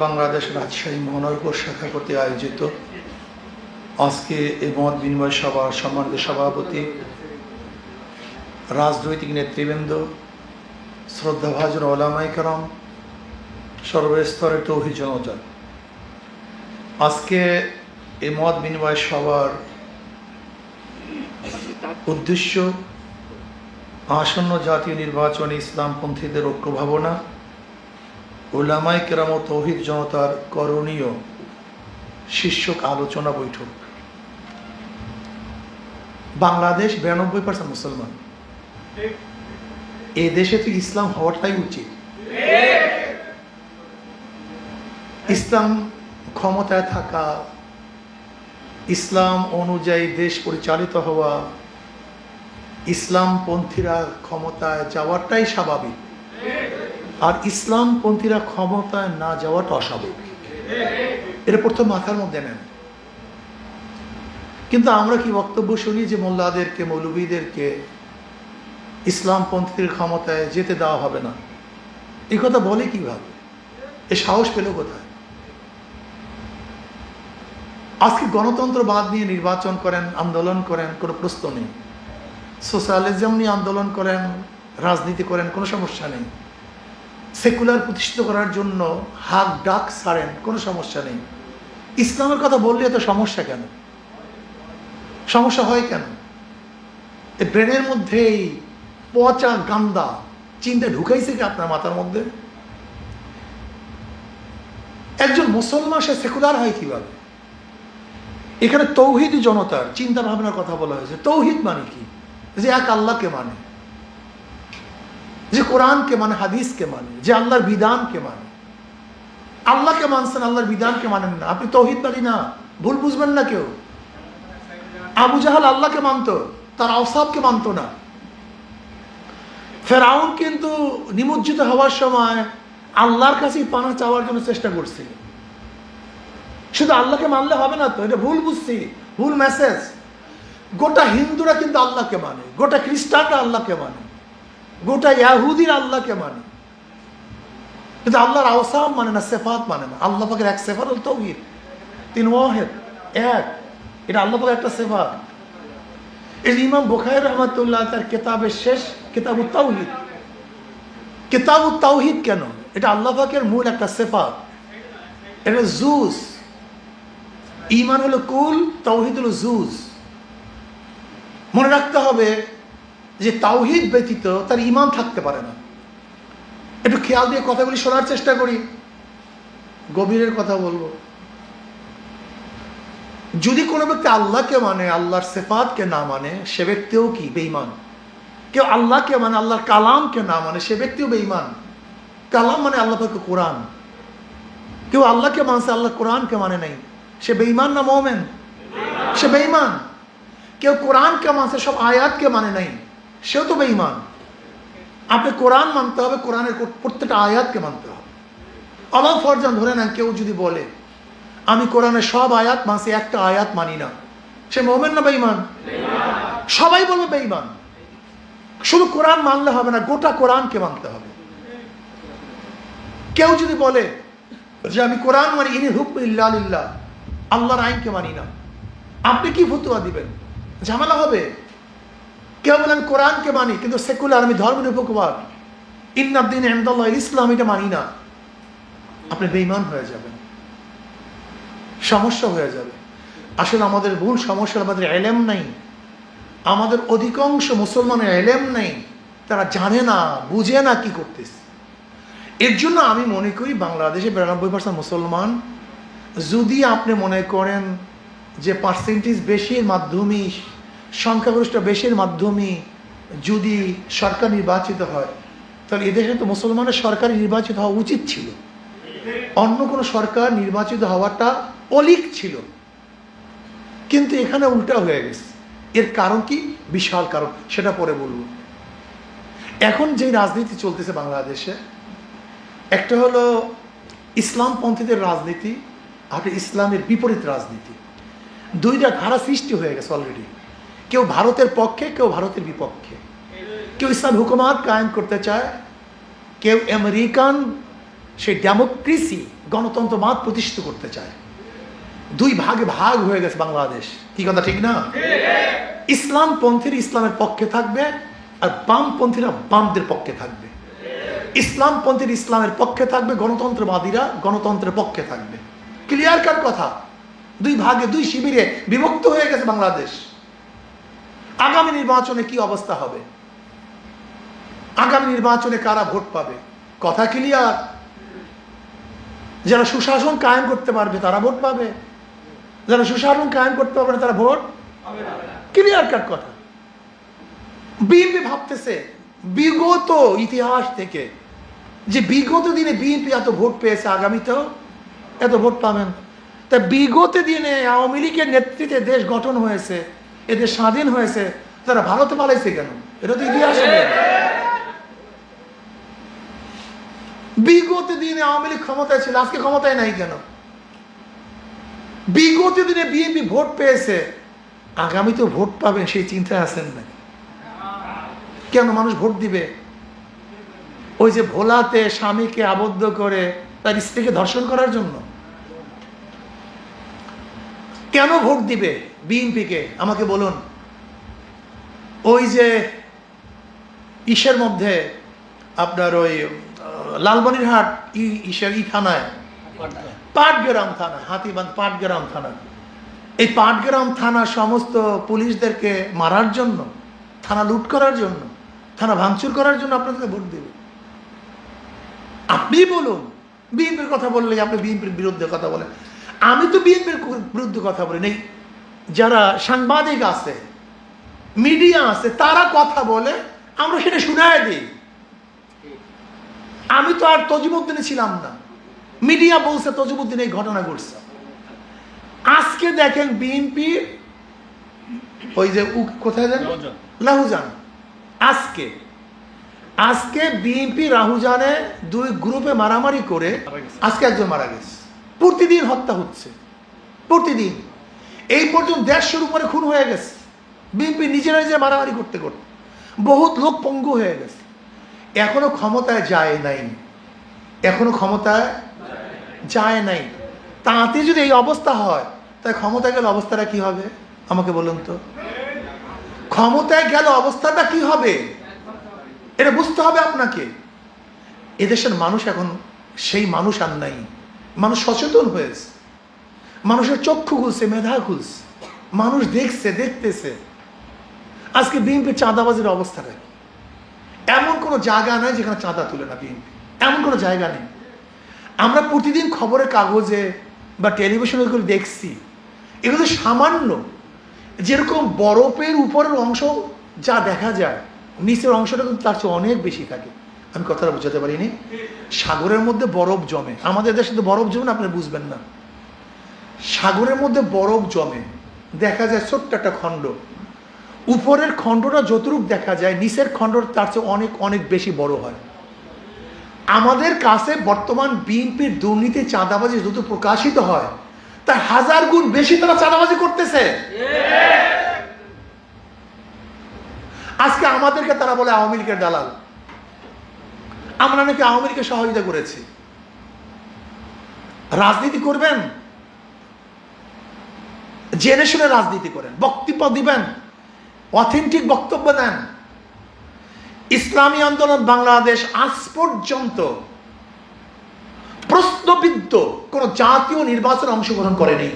বাংলাদেশ রাজশাহী মহানগর শাখা কর্তৃক আয়োজিত আজকে এই মত বিনিময় সভার সম্মানিত সভাপতি, রাজনৈতিক নেতৃবৃন্দ, শ্রদ্ধাভাজন ওলামায়ে কেরাম, সর্বস্তরের তৌহিদ জনতা, আজকে এই মত বিনিময় সভার উদ্দেশ্য আসন্ন জাতীয় নির্বাচনে ইসলামপন্থীদের ঐক্য ভাবনা, ওলামায়ে কেরাম ও তৌহিদ জনতার করণীয় শীর্ষক আলোচনা বৈঠক। বাংলাদেশ 92% মুসলমান। এ দেশে তো ইসলাম হওয়াটাই উচিত। ইসলাম ক্ষমতায় থাকা, ইসলাম অনুযায়ী দেশ পরিচালিত হওয়া, ইসলামপন্থীরা ক্ষমতায় যাওয়াটাই স্বাভাবিক, আর ইসলামপন্থীরা ক্ষমতায় না যাওয়াটা অস্বাভাবিক। এটা প্রথম মাথার মধ্যে নেন। কিন্তু আমরা কি বক্তব্য শুনি যে মোল্লাদেরকে, মৌলবীদেরকে ইসলামপন্থীদের ক্ষমতায় যেতে দেওয়া হবে না। এই কথা বলে কিভাবে? এ সাহস পেল কোথায়? আজকে গণতন্ত্রবাদ নিয়ে নির্বাচন করেন, আন্দোলন করেন, কোনো প্রশ্ন নেই। সোশ্যালিজম নিয়ে আন্দোলন করেন, রাজনীতি করেন, কোনো সমস্যা নেই। সেকুলার প্রতিষ্ঠিত করার জন্য হাক ডাক ছাড়েন, কোনো সমস্যা নেই। ইসলামের কথা বললে এত সমস্যা কেন? সমস্যা হয় কেন? এই ব্রেনের মধ্যে এই পচা গান্দা চিন্তা ঢুকাইছে কি আপনার মাথার মধ্যে? একজন মুসলমান সে সেকুলার হয় কিভাবে? এখানে তৌহিদ জনতার চিন্তা ভাবনার কথা বলা হয়েছে। তৌহিদ মানে কি? যে এক আল্লাহকে মানে, যে কোরআনকে মানে, হাদিসকে মানে, যে আল্লাহর বিধানকে মানে। আল্লাহকে মানছেন, আল্লাহর বিধানকে মানেন না, আপনি তৌহিদবাদী না। ভুল বুঝবেন না কেউ। আবু জাহাল আল্লাহকে মানত, তার আওসাফকে মানত না। ফেরাউন কিন্তু নিমজ্জিত হওয়ার সময় আল্লাহর কাছেই পানা চাওয়ার জন্য চেষ্টা করছিল। শুধু আল্লাহকে মানলে হবে না তো, এটা ভুল বুঝছি, ভুল মেসেজ। গোটা হিন্দুরা কিন্তু আল্লাহকে মানে, গোটা খ্রিস্টানরা আল্লাহকে মানে, গোটা ইয়াহুদিরা আল্লাহকে মানে, কিন্তু আল্লাহর আওসাফ মানে না, সেফাত মানে না। আল্লাহ পাকের এক সেফাত হল তাওহীদ, তিন ওয়াহিদ, এক। এটা আল্লাহ পাকের একটা সেফাত। এই ইমাম বুখারী রাহমাতুল্লাহ তার কিতাবের শেষ কিতাবুত তাওহীদ। কিতাবুত তাওহীদ কেন? এটা আল্লাহ পাকের মূল একটা সেফাত। এটা জুজ। ঈমান হলো কুল, তাওহীদ হলো জুজ। মনে রাখতে হবে যে তাওহীদ ব্যতীত তার ঈমান থাকতে পারে না। একটু খেয়াল দিয়ে কথাগুলি শোনার চেষ্টা করি, গভীরের কথা বলবো। যদি কোনো ব্যক্তি আল্লাহকে মানে, আল্লাহর সিফাতকে না মানে, সে ব্যক্তিও কি বেঈমান। কেউ আল্লাহকে মানে, আল্লাহর কালামকে না মানে, সে ব্যক্তিও বেঈমান। কালাম মানে আল্লাহ পাকের কোরআন। কেউ আল্লাহকে মানছে, আল্লাহ কোরআনকে মানে নাই, সে বেঈমান না মুমিন? সে বেঈমান। কেউ কোরআনকে মানছে, সব আয়াতকে মানে নাই, সেও তো বেঈমান। আপনি কোরআন মানতে হবে, কোরআনের প্রত্যেকটা আয়াতকে মানতে হবে। আল্লাহ ফরজান ধরে নেন, কেউ যদি বলে আমি কোরআনের সব আয়াত মানছি, একটা আয়াত মানি না, সে মুমিন না বেঈমান? সবাই বলবে বেঈমান। শুধু কোরআন মানলে হবে না, গোটা কোরআনকে মানতে হবে। কেউ যদি বলে যে আমি কোরআন মানি, ইনিল হুকমু ইল্লা লিল্লাহ, আল্লাহর আইনকে মানি না, আপনি কি ফতোয়া দিবেন? ঝামেলা হবে। কেউ বলেন কোরআনকে মানি কিন্তু সেকুলার, আমি ধর্ম নিরপেক্ষবাদ, ইন্নাদ-দীন ইনদাল্লাহ ইসলাম, এটা মানি না, আপনি বেঈমান হয়ে যাবেন, সমস্যা হয়ে যাবে। আসলে আমাদের মূল সমস্যা আমাদের ইলম নাই। আমাদের অধিকাংশ মুসলমানের ইলম নাই, তারা জানে না, বুঝে না কি করতেছে। এর জন্য আমি মনে করি বাংলাদেশে 92% মুসলমান, যদি আপনি মনে করেন যে পার্সেন্টেজ বেশির মাধ্যমে, সংখ্যাগরিষ্ঠ বেশির মাধ্যমে যদি সরকার নির্বাচিত হয়, তাহলে এদেশে তো মুসলমানের সরকারি নির্বাচিত হওয়া উচিত ছিল। অন্য কোনো সরকার নির্বাচিত হওয়াটা অলিক ছিল, কিন্তু এখানে উল্টা হয়ে গেছে। এর কারণ কি? বিশাল কারণ, সেটা পরে বলবো। এখন যে রাজনীতি চলতেছে বাংলাদেশে, একটা হলো ইসলামপন্থীদের রাজনীতি, আর ইসলামের বিপরীত রাজনীতি। দুইটা ধারা সৃষ্টি হয়ে গেছে অলরেডি। কেউ ভারতের পক্ষে, কেউ ভারতের বিপক্ষে। কেউ ইসলাম হুকুমাত কায়েম করতে চায়, কেউ আমেরিকান সেই ডেমোক্রেসি গণতন্ত্রবাদ প্রতিষ্ঠিত করতে চায়। দুই ভাগে ভাগ হয়ে গেছে বাংলাদেশ, কি কথা ঠিক না? ইসলামপন্থীরা ইসলামের পক্ষে থাকবে আর বামপন্থীরা বামদের পক্ষে থাকবে। ইসলামপন্থীর ইসলামের পক্ষে থাকবে, গণতন্ত্রবাদীরা গণতন্ত্রের পক্ষে থাকবে। ক্লিয়ার কার কথা? দুই ভাগে, দুই শিবিরে বিভক্ত হয়ে গেছে বাংলাদেশ। আগামী নির্বাচনে কি অবস্থা হবে? আগামী নির্বাচনে কারা ভোট পাবে? কথা ক্লিয়ার। যারা সুশাসন কায়েম করতে পারবে তারা ভোট পাবে, যারা সুশাসন কায়েম করতে পারবে না তারা ভোট ক্লিয়ার কাট কথা। বিএনপি ভাবতেছে বিগত ইতিহাস থেকে যে বিগত দিনে বিএনপি এত ভোট পেয়েছে, আগামীতেও এত ভোট পাবেন। তা বিগত দিনে আওয়ামী লীগের নেতৃত্বে দেশ গঠন হয়েছে, এদের স্বাধীন হয়েছে, তারা ভারতে পালাইছে কেন? এটা তো ইতিহাস। বিগত দিনে আওয়ামী লীগ ক্ষমতায় ছিল, আজকে ক্ষমতায় নাই কেন? বিগত দিনে বিএনপি ভোট পেয়েছে, আগামী তো ভোট পাবেন সেই চিন্তায় আছেন না কেন? মানুষ ভোট দিবে ওই যে ভোলাতে স্বামীকে আবদ্ধ করে তার স্ত্রীকে ধর্ষণ করার জন্য। কেন ভোট দিবে বিএনপিকে আমাকে বলুন? ওই যে ইসের মধ্যে আপনার ওই লালমনিরহাট থানায়, পাটগ্রাম থানা, হাতিবান্ধ পাটগ্রাম থানা, এই পাটগ্রাম থানা সমস্ত পুলিশদেরকে মারার জন্য, থানা লুট করার জন্য, থানা ভাঙচুর করার জন্য আপনাদেরকে ভোট দেবে? আপনি বলুন। বিএনপির কথা বললে আপনি বিএনপির বিরুদ্ধে কথা বলেন। আমি তো বিএনপির বিরুদ্ধে কথা বলি নেই। যারা সাংবাদিক আছে, মিডিয়া আছে, তারা কথা বলে, আমরা সেটা শুনায় দিই। আমি তো আর তজিমুদ্দিনে ছিলাম না, মিডিয়া বলছে তজিমুদ্দিন এই ঘটনা ঘটছে। আজকে দেখেন বিএনপি ওই যে কোথায় যান, লাহুজান, আজকে বিএনপি রাহুজানে দুই গ্রুপে মারামারি করে আজকে একজন মারা গেছে। প্রতিদিন হত্যা হচ্ছে, প্রতিদিন। এই পর্যন্ত 150-এর উপরে খুন হয়ে গেছে। বিএনপি নিজেরা নিজে মারামারি করতে করতে বহুত লোক পঙ্গু হয়ে গেছে। এখনো ক্ষমতায় যায় নাই, এখনো ক্ষমতায় যায় নাই। তাতে যদি এই অবস্থা হয়, তাই ক্ষমতায় গেলে অবস্থাটা কি হবে আমাকে বলুন তো? ক্ষমতায় গেলে অবস্থাটা কি হবে এটা বুঝতে হবে আপনাকে। এদেশের মানুষ এখন সেই মানুষ আর নাই। মানুষ সচেতন হয়েছে, মানুষের চক্ষু খুলছে, মেধা খুলছে, মানুষ দেখতেছে। আজকে বিএনপির চাঁদাবাজির অবস্থাটা কি? এমন কোনো জায়গা নাই যেখানে চাঁদা তুলে না বিএনপি, এমন কোনো জায়গা নেই। আমরা প্রতিদিন খবরের কাগজে বা টেলিভিশনে এগুলো দেখছি, এগুলো সামান্য। যেরকম বরফের উপরের অংশ যা দেখা যায়, নিচের অংশটা কিন্তু তার চেয়ে অনেক বেশি থাকে। আমি কথাটা বোঝাতে পারিনি। সাগরের মধ্যে বরফ জমে, আমাদের দেশে তো বরফ জমে না, আপনি বুঝবেন না। সাগরের মধ্যে বরফ জমে, দেখা যায় ছোট্ট একটা খণ্ড। উপরের খণ্ডটা যতটুকু দেখা যায়, নিচের খণ্ডটা তার চেয়ে অনেক অনেক বেশি বড় হয়। আমাদের কাছে বর্তমান বিএনপির দুর্নীতি, চাঁদাবাজি যত প্রকাশিত হয়, তার 1000 গুণ বেশি তারা চাঁদাবাজি করতেছে। আজকে আমাদেরকে তারা বলে আওয়ামী লীগের দালাল। আমরা নাকি আওয়ামী লীগের সহযোগিতা করেছি। রাজনীতি করবেন, জেনে শুনে রাজনীতি করেন, বক্তব্য দিবেন, অথেন্টিক বক্তব্য দেন। ইসলামী আন্দোলন বাংলাদেশ আজ পর্যন্ত প্রশ্নবিদ্ধ কোন জাতীয় নির্বাচনে অংশগ্রহণ করেনি।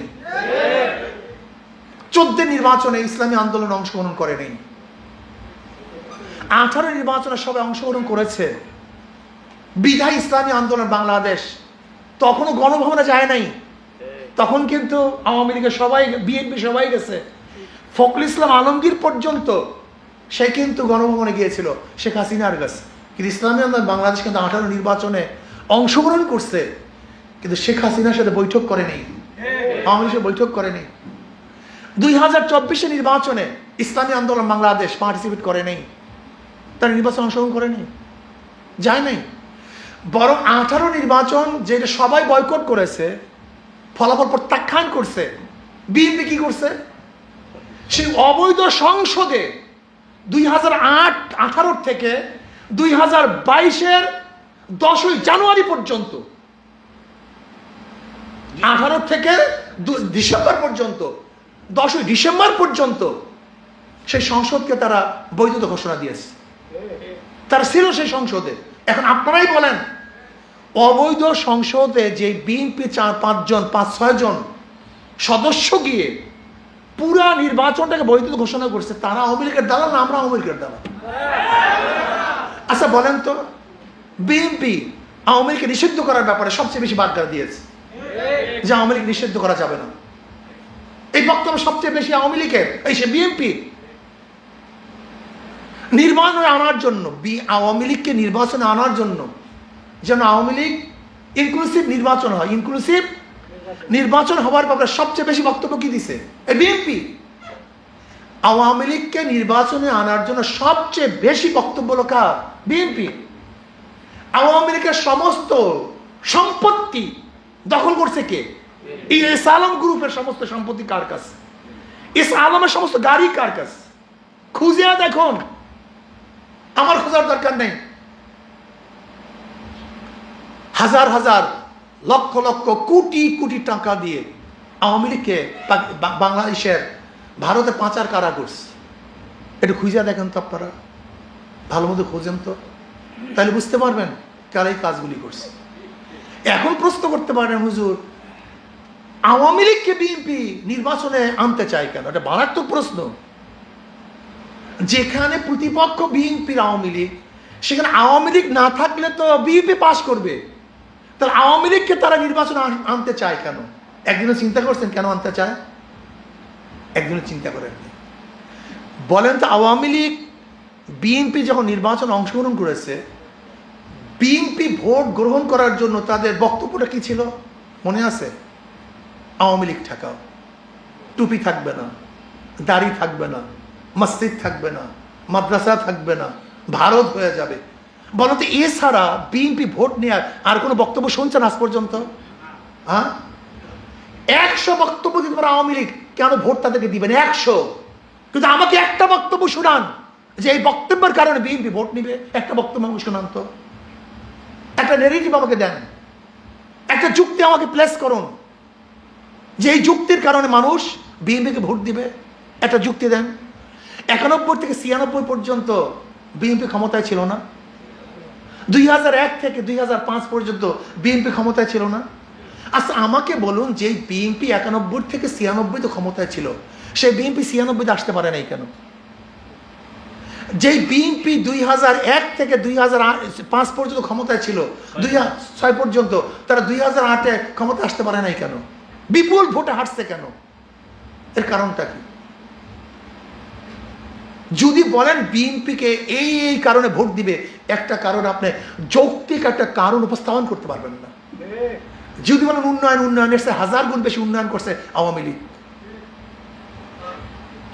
14 নির্বাচনে ইসলামী আন্দোলন অংশগ্রহণ করেনি। 18 নির্বাচনে সবাই অংশগ্রহণ করেছে। বিধায় ইসলামী আন্দোলন বাংলাদেশ তখনও গণভবনে যায় নাই। তখন কিন্তু আওয়ামী লীগের সবাই, বিএনপি সবাই গেছে। ফখরুল ইসলাম আলমগীর পর্যন্ত সে কিন্তু গণভবনে গিয়েছিল শেখ হাসিনার কাছে। কিন্তু ইসলামী আন্দোলন বাংলাদেশ কিন্তু 18 নির্বাচনে অংশগ্রহণ করছে, কিন্তু শেখ হাসিনার সাথে বৈঠক করেনি, আওয়ামী লীগের বৈঠক করেনি। 2024 নির্বাচনে ইসলামী আন্দোলন বাংলাদেশ পার্টিসিপেট করে নেই, তার নির্বাচন অংশগ্রহণ করে নেই, যায় নাই। বরং 18 নির্বাচন যেটা সবাই বয়কট করেছে, ফলাফল প্রত্যাখ্যান করছে, বিএনপি কি করছে? সেই অবৈধ সংসদে 2018 থেকে 2022-এর 10ই জানুয়ারি পর্যন্ত 18 থেকে ডিসেম্বর পর্যন্ত, 10ই ডিসেম্বর পর্যন্ত সেই সংসদকে তারা বৈধতা ঘোষণা দিয়েছে। তারা ছিল সেই সংসদে। এখন আপনারাই বলেন, অবৈধ সংসদে যে বিএনপি 4-5 জন সদস্য গিয়ে পুরা নির্বাচনটাকে বৈধ ঘোষণা করছে, তারা আওয়ামী লীগের দালাল না আমরা আওয়ামী লীগের দালাল? আচ্ছা বলেন তো, বিএনপি আওয়ামী লীগকে নিষিদ্ধ করার ব্যাপারে সবচেয়ে বেশি বাগ্যা দিয়েছে যে আওয়ামী লীগ নিষিদ্ধ করা যাবে না। এই বক্তব্য সবচেয়ে বেশি আওয়ামী লীগের, এই সে বিএনপি নির্বাচনে আনার জন্য, আওয়ামী লীগকে নির্বাচনে আনার জন্য যেন আওয়ামী লীগ ইনক্লুসিভ নির্বাচন হয়, ইনক্লুসিভ নির্বাচন হওয়ার ব্যাপারে সবচেয়ে বেশি বক্তব্য কি দিছে এই বিএনপি। আওয়ামী লীগকে নির্বাচনে আনার জন্য সবচেয়ে বেশি বক্তব্য হলো কার? বিএনপি। আওয়ামী লীগের সমস্ত সম্পত্তি দখল করছে কে? এস আলম গ্রুপের সমস্ত সম্পত্তি কার কাছে? এস আলমের সমস্ত গাড়ি কার কাছে? খুঁজে দেখুন, আমার খোঁজার দরকার নেই। হাজার হাজার লক্ষ লক্ষ কোটি কোটি টাকা দিয়ে আওয়ামী লীগকে বাংলাদেশের ভারতে পাচার কারা করছে, একটু খুঁজে দেখেন তো আপনারা, ভালো মতো খোঁজেন তো, তাহলে বুঝতে পারবেন কারা এই কাজগুলি করছে। এখন প্রশ্ন করতে পারেন, হুজুর আওয়ামী লীগকে বিএনপি নির্বাচনে আনতে চায় কেন? এটা মারাত্মক প্রশ্ন। যেখানে প্রতিপক্ষ বিএনপির আওয়ামী লীগ, সেখানে আওয়ামী লীগ না থাকলে তো বিএনপি পাশ করবে, তাহলে আওয়ামী লীগকে তারা নির্বাচনে আনতে চায় কেন? একদিনও চিন্তা করছেন কেন আনতে চায়? একদিনও চিন্তা করেন। বলেন তো, আওয়ামী লীগ বিএনপি যখন নির্বাচনে অংশগ্রহণ করেছে, বিএনপি ভোট গ্রহণ করার জন্য তাদের বক্তব্যটা কি ছিল মনে আছে? আওয়ামী লীগ ঠেকাও, টুপি থাকবে না, দাড়ি থাকবে না, মসজিদ থাকবে না, মাদ্রাসা থাকবে না, ভারত হয়ে যাবে। বলতো এছাড়া বিএনপি ভোট নেওয়ার আর কোনো বক্তব্য শুনছেন আজ পর্যন্ত? হ্যাঁ, 100 বক্তব্য দিতে পারে আওয়ামী লীগ, কেন ভোট তাদেরকে দিবেন 100? কিন্তু আমাকে একটা বক্তব্য শোনান যে এই বক্তব্যের কারণে বিএনপি ভোট নিবে। একটা বক্তব্য আমাকে শোনান তো, একটা নেগেটিভ আমাকে দেন, একটা যুক্তি আমাকে প্লেস করুন যে এই যুক্তির কারণে মানুষ বিএনপিকে ভোট দিবে। একটা যুক্তি দেন। 91 থেকে 96 পর্যন্ত বিএনপি ক্ষমতায় ছিল না? 2001 থেকে 2005 পর্যন্ত বিএনপি ক্ষমতায় ছিল না? আচ্ছা আমাকে বলুন, যে বিএনপি 91 থেকে 96 তো ক্ষমতায় ছিল, সেই বিএনপি 96 আসতে পারে নাই কেন? যেই বিএনপি 2001 থেকে 2005 পর্যন্ত ক্ষমতায় ছিল, 2006 পর্যন্ত, তারা 2008-এ ক্ষমতা আসতে পারে নাই কেন? বিপুল ভোটে হারছে কেন? এর কারণটা কি? যদি বলেন বিএনপিকে এই এই কারণে ভোট দিবে, একটা কারণ আপনি যৌক্তিক একটা কারণ উপস্থাপন করতে পারবেন না। যদি বলেন উন্নয়নের চেয়ে 1000 গুণ বেশি উন্নয়ন করছে আওয়ামী লীগ,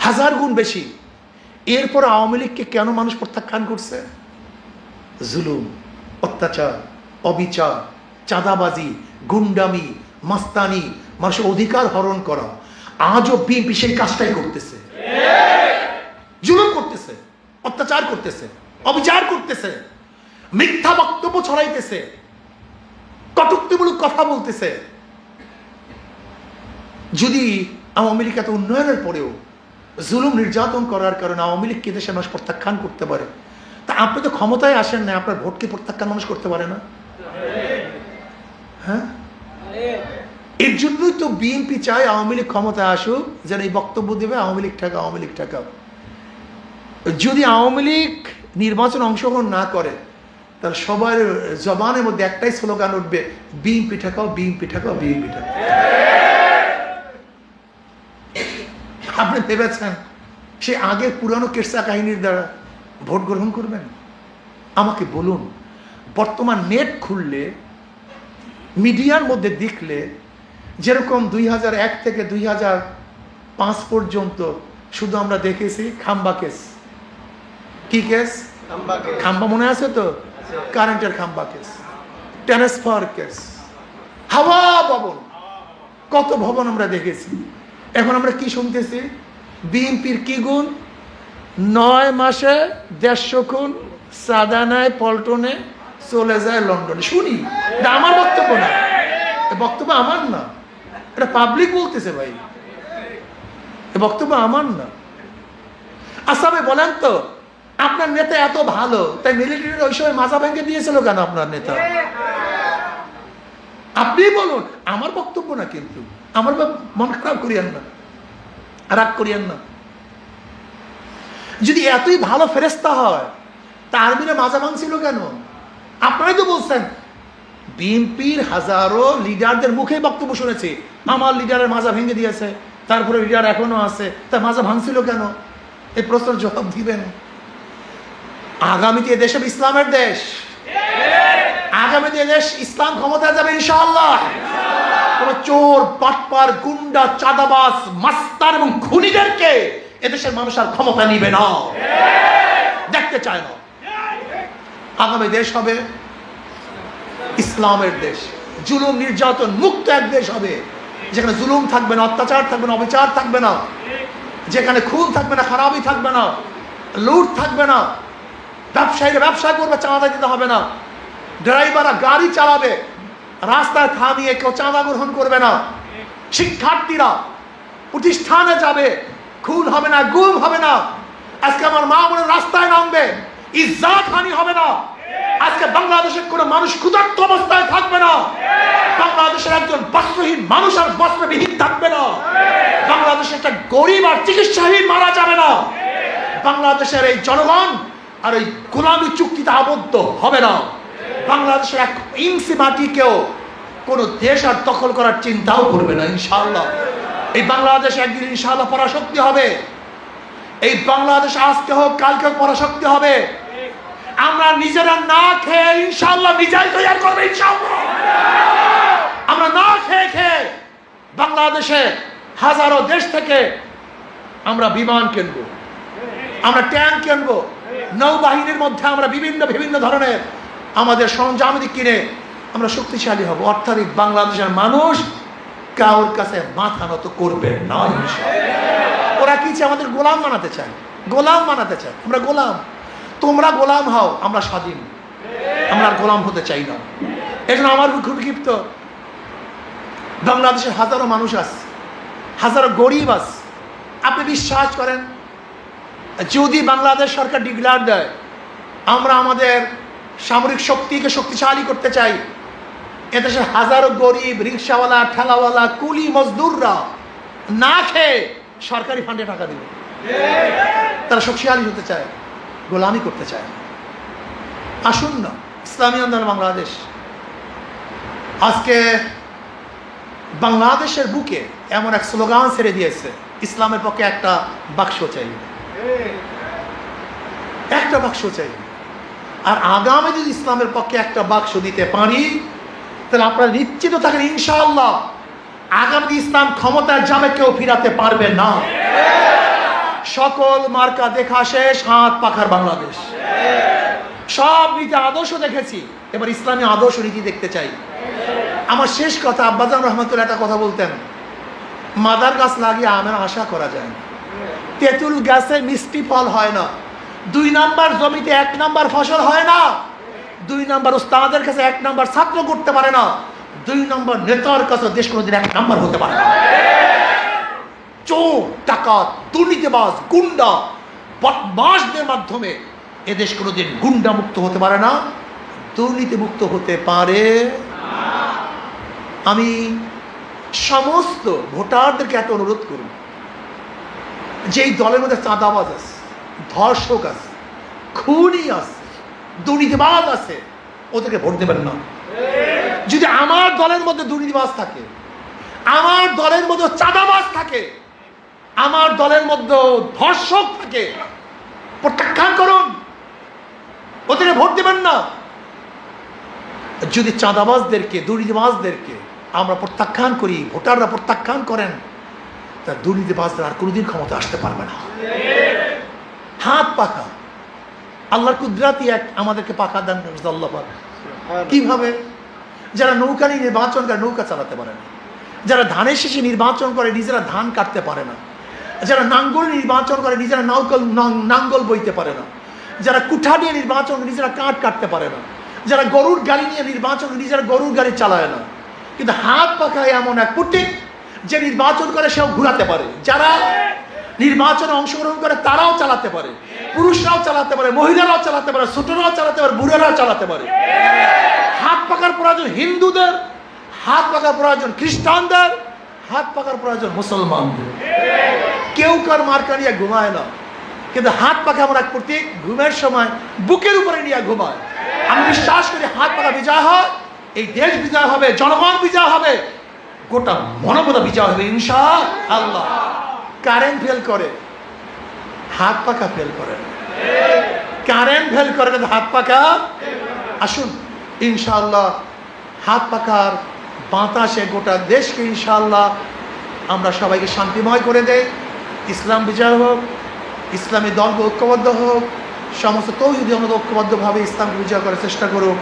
1000 গুণ বেশি। এরপর আওয়ামী লীগকে কেন মানুষ প্রত্যাখ্যান করছে? জুলুম, অত্যাচার, অবিচার, চাঁদাবাজি, গুন্ডামি, মাস্তানি, মানুষের অধিকার হরণ করা। আজও বিএনপি সেই কাজটাই করতেছে, জুলুম করতেছে, অত্যাচার করতেছে, অবিচার করতেছে, মিথ্যা বক্তব্য ছড়াইতেছে, কটূক্তিমূলক কথা বলতেছে। যদি আওয়ামী লীগ এত উন্নয়নের পরেও জুলুম নির্যাতন করার কারণে আওয়ামী লীগকে দেশে মানুষ প্রত্যাখ্যান করতে পারে, তা আপনি তো ক্ষমতায় আসেন না, আপনার ভোটকে প্রত্যাখ্যান মানুষ করতে পারে না? হ্যাঁ, এর জন্যই তো বিএনপি চায় আওয়ামী লীগ ক্ষমতায় আসুক, যেন এই বক্তব্য দেবে আওয়ামী লীগ ঠেকাও, আওয়ামী লীগ ঠেকাও। যদি আওয়ামী লীগ নির্বাচন অংশগ্রহণ না করে, তাহলে সবার জবানের মধ্যে একটাই স্লোগান উঠবে, বিএনপি ঠেকাও, বিএনপি ঠেকাও, বিএনপি ঠেকাও। আপনি ভেবেছেন সে আগের পুরানো কেসা কাহিনীর দ্বারা ভোট গ্রহণ করবেন? আমাকে বলুন, বর্তমান নেট খুললে, মিডিয়ার মধ্যে দেখলে, যেরকম 2001 থেকে 2005 পর্যন্ত শুধু আমরা দেখেছি খাম্বা কেস। কি কেস? খাম্বা মনে আছে তো? কারেন্টের খাম্বা কেস, ট্রান্সফার কেস, হাওয়া ভবন, কত ভবন আমরা দেখেছি। এখন আমরা কি শুনতেছি? বিএনপির কি গুণ? 9 মাসে 150 খুন, সাদা নেয় পল্টনে, চলে যায় লন্ডনে। শুনি, এটা আমার বক্তব্য না, বক্তব্য আমার না, এটা পাবলিক বলতেছে ভাই, এ বক্তব্য আমার না। আচ্ছা ভাই বলেন তো, আপনার নেতা এত ভালো, তাই মিলিটারির ওই সময় মাজা ভেঙে দিয়েছিল কেন আপনার নেতা? আপনি বলুন, আমার বক্তব্য না কিন্তু। আমার মন খারাপ করিয়েন না, রাগ করিয়েন না। যদি এতই ভালো ফেরেস্তা হয় তা আর্মিরা মাজা ভাঙছিল কেন? আপনারাই তো বলছেন। বিএনপির হাজারো লিডারদের মুখে বক্তব্য শুনেছি, আমার লিডারের মাজা ভেঙে দিয়েছে, তারপরে লিডার এখনো আছে, তা মাজা ভাঙছিল কেন? এই প্রশ্নের জবাব দিবেন। আগামীতে দেশ ইসলামের দেশ, আগামীতে দেশ ইসলাম ক্ষমতায় যাবে ইনশাআল্লাহ। কোন চোর, বাটপার, গুন্ডা, চাঁদাবাজ, মাস্তান এবং খুনিদেরকে এদেশের মানুষ আর ক্ষমতা নিবে না, দেখতে চায় না। আগামী দেশ হবে ইসলামের দেশ, জুলুম নির্যাতন মুক্ত এক দেশ হবে, যেখানে জুলুম থাকবে না, অত্যাচার থাকবে না, অবিচার থাকবে না, যেখানে খুন থাকবে না, খারাপি থাকবে না, লুট থাকবে না, ব্যবসায়ীরা ব্যবসা করবে, চাঁদা দিতে হবে না, ড্রাইভাররা গাড়ি চালাবে, রাস্তায় থামিয়ে কেউ চাঁদা গ্রহণ করবে না, শিক্ষার্থীরা প্রতিষ্ঠানে যাবে, খুন হবে না, গুম হবে না। আজকে আমার মা বোনের রাস্তায় নামবে, ইজ্জত হানি হবে না। আজকে বাংলাদেশের কোনো মানুষ ক্ষুধার্ত অবস্থায় থাকবে না, বাংলাদেশের একজন বস্ত্রহীন মানুষ আর বস্ত্রবিহীন থাকবে না, বাংলাদেশের একটা গরিব আর চিকিৎসাহীন মারা যাবে না, বাংলাদেশের এই জনগণ আর ওই গোলামী চুক্তিতে আবদ্ধ হবে না, বাংলাদেশের এক ইঞ্চি মাটিকেও কোন দেশ আর দখল করার চিন্তাও করবে না ইনশাআল্লাহ। এই বাংলাদেশ একদিন ইনশাআল্লাহ পরাশক্তি হবে। এই বাংলাদেশ আজকে হোক কালকে হোক পরাশক্তি হবে। আমরা নিজেরা না খেয়ে ইনশাআল্লাহ মিজাইল তৈরি করবে ইনশাআল্লাহ। আমরা না খেয়ে খেয়ে বাংলাদেশে হাজারো দেশ থেকে আমরা বিমান কিনবো, আমরা ট্যাঙ্ক কিনবো, নৌবাহিনীর মধ্যে আমরা বিভিন্ন ধরনের আমাদের সরঞ্জামাদি কিনে আমরা শক্তিশালী হব। অর্থাৎ বাংলাদেশের মানুষ কারোর কাছে মাথা নত করবে না ইনশাআল্লাহ। ওরা কি চায়? আমাদের গোলাম বানাতে চায়, গোলাম বানাতে চায়। আমরা গোলাম, তোমরা গোলাম হও, আমরা স্বাধীন, আমরা আর গোলাম হতে চাই না। এই জন্য আমার খুব ক্ষিপ্ত। বাংলাদেশের হাজারো মানুষ আছে, হাজারো গরিব আছে। আপনি বিশ্বাস করেন, যদি বাংলাদেশ সরকার ডিক্লেয়ার দেয় আমরা আমাদের সামরিক শক্তিকে শক্তিশালী করতে চাই, এদেশের হাজারো গরিব, রিক্সাওয়ালা, ঠেলাওয়ালা, কুলি মজদুররা না খেয়ে সরকারি ফান্ডে টাকা দিবে। তারা শক্তিশালী হতে চায়, গোলামি করতে চায়। আসুন না, ইসলামী আন্দোলন বাংলাদেশ আজকে বাংলাদেশের বুকে এমন এক স্লোগান ছেড়ে দিয়েছে, ইসলামের পক্ষে একটা বাক্স চাই, একটা বাক্স চাই। আর আগামী যদি ইসলামের পক্ষে একটা বাক্স দিতে পারি, তাহলে আপনারা নিশ্চিত থাকেন ইনশাআল্লাহ আগামী ইসলাম ক্ষমতায় যাবে, কেউ ফিরাতে পারবে না। সকল মার্কা দেখা শেষ, হাত পাখার বাংলাদেশ। সব নীতি আদর্শ দেখেছি, এবার ইসলামী আদর্শ নীতি দেখতে চাই। আমার শেষ কথা, আব্বাজান রহমতুল্লাহ একটা কথা বলতেন, মাদার গাছ লাগিয়ে আমের আশা করা যায় না, তেঁতুল গাছে মিষ্টি ফল হয় না, 2 নাম্বার জমিতে 1 নাম্বার ফসল হয় না, 2 নাম্বার ওস্তাদের কাছে 1 নাম্বার ছাত্র করতে পারে না, 2 নাম্বার নেতার কাছে দেশ কোনোদিন 1 নাম্বার হতে পারে না। চোর, ডাকাত, দুর্নীতিবাজ, গুন্ডা, বদমাশদের মাধ্যমে এদেশ কোনোদিন গুন্ডা মুক্ত হতে পারে না, দুর্নীতি মুক্ত হতে পারে। আমি সমস্ত ভোটারদেরকে এত অনুরোধ করব, যেই দলের মধ্যে চাঁদাবাজ আছে, ধর্ষক আছে, খুনি আছে, দুর্নীতিবাজ আছে, ওদেরকে ভোট দেবেন না। যদি আমার দলের মধ্যে দুর্নীতিবাজ থাকে, আমার দলের মধ্যে চাঁদাবাজ থাকে, আমার দলের মধ্যে ধর্ষক থাকে, প্রত্যাখ্যান করুন, ওদেরকে ভোট দেবেন না। যদি চাঁদাবাজদেরকে, দুর্নীতিবাজদেরকে আমরা প্রত্যাখ্যান করি, ভোটাররা প্রত্যাখ্যান করেন, তা দুর্নীতিবাজরা আর কোনোদিন ক্ষমতা আসতে পারবে না। হাত পাখা, আল্লাহর কুদরাতি এক আমাদেরকে পাখা দান করেছে আল্লাহ পাক। কিভাবে? যারা নৌকা নিয়ে নির্বাচন করে নৌকা চালাতে পারে না, যারা ধানের শেষে নির্বাচন করে নিজেরা ধান কাটতে পারে না, যারা নাঙ্গল নির্বাচন করে নিজেরা নাঙ্গল বইতে পারে না, যারা কুঠা নিয়ে নির্বাচন করে নিজেরা কাঠ কাটতে পারে না, যারা গরুর গাড়ি নিয়ে নির্বাচন করে নিজেরা গরুর গাড়ি চালায় না, কিন্তু হাত পাখায় এমন এক পুটিক যে নির্বাচন করে সেও ঘুরাতে পারে, যারা নির্বাচনে অংশগ্রহণ করে তারাও চালাতে পারে, পুরুষরাও চালাতে পারে, মহিলারাও চালাতে পারে, ছোটরাও চালাতে পারে, বুড়ারাও চালাতে পারে। হাত পাকার প্রয়োজন হিন্দুদের, হাত পাকার প্রয়োজন খ্রিস্টানদের, হাত পাকার প্রয়োজন মুসলমানদের। কেউ কার মার্কা নিয়ে ঘুমায় না, কিন্তু হাত পাকা আমরা প্রত্যেক ঘুমের সময় বুকের উপরে নিয়ে ঘুমায়। আমি বিশ্বাস করি হাত পাকা বিজয় হয়, এই দেশ বিজয় হবে, জনগণ বিজয় হবে, গোটা মানবতা বিজয় হবে ইনশাআল্লাহ। কারেন্ট ফেল করে, হাত পাকা ফেল করে, কারেন্ট ফেল করে কিন্তু হাত পাকা। আসুন ইনশাআল্লাহ হাত পাকার বাতাসে গোটা দেশকে ইনশাআল্লাহ আমরা সবাইকে শান্তিময় করে দেই। ইসলাম বিজয় হোক, ইসলামী দলকে ঐক্যবদ্ধ হোক, সমস্ত তৌহিদি আমাদের ঐক্যবদ্ধভাবে ইসলামকে বিজয় করার চেষ্টা করুক।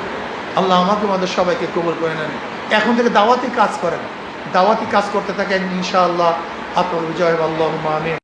আল্লাহ আমাকে আমাদের সবাইকে কবুল করে নেন। এখন থেকে দাওয়াতি কাজ করেন, দাওয়াতি কাজ করতে থাকেন, ইনশাআল্লাহ আপনার বিজয়। আল্লাহুম্মা আমিন।